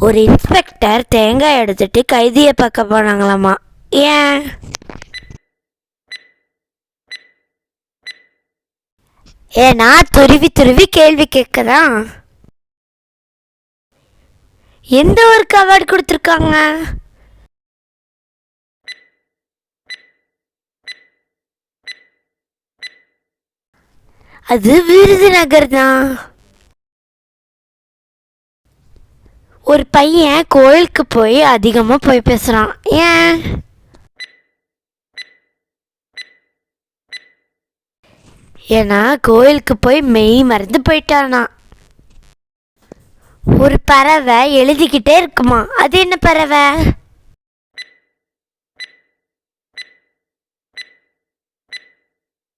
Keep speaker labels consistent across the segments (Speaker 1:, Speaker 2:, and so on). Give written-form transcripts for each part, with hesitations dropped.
Speaker 1: ஒரு இன்ஸ்பெக்டர் தேங்காய் எடுத்துட்டு கைதியை பார்க்க போனாங்களாமா. ஏன்? ஏன்னா துருவி துருவி கேள்வி கேட்கதான். எந்த ஊருக்கு அவார்டு கொடுத்துருக்காங்க? அது விருதுநகர் தான். ஒரு பையன் கோயிலுக்கு போய் அதிகமா போய் பேசுறான். ஏன்? ஏன்னா கோயிலுக்கு போய் மெய் மறந்து போயிட்டானா. ஒரு பறவை எழுதிக்கிட்டே இருக்குமா, அது என்ன பறவை?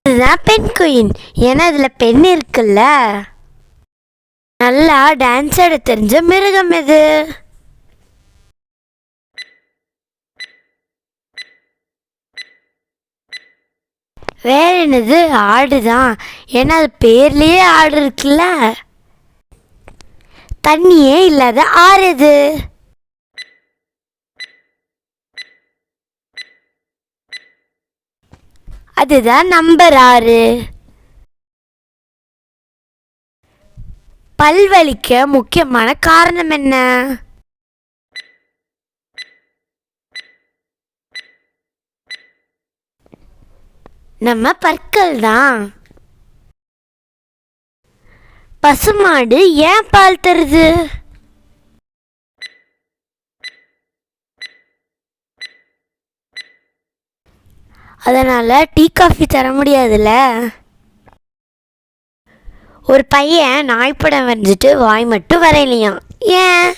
Speaker 1: அதுதான் பெண் குயின். ஏன்னா அதுல பெண் இருக்குல்ல. நல்லா டான்ஸ் ஆட தெரிஞ்ச மிருகம் எது? வேற என்னது? ஆடுதான். ஏன்னா அது பேர்லயே ஆடு இருக்குல்ல. தண்ணியே இல்லாத ஆறு எது? அதுதான் நம்பர் 6. பல்வலிக்க முக்கியமான காரணம் என்ன? நம்ம பற்கள் தான். பசுமாடு ஏன் பால் தருது? அதனால டீ காஃபி தர முடியாதுல்ல. ஒரு பையன் நாய்ப்படம் வரைஞ்சிட்டு வாய் மட்டும் வரையலையாம். ஏன்?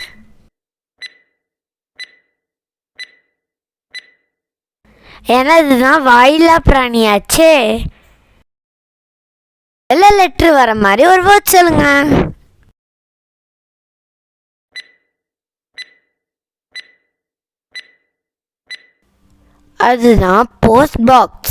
Speaker 1: ஏன்னா இதுதான் வாயில்லா பிராணியாச்சே. எல்லாம் லெட்ரு வர மாதிரி ஒரு வேர்ட் சொல்லுங்க. அதுதான் போஸ்ட் பாக்ஸ்.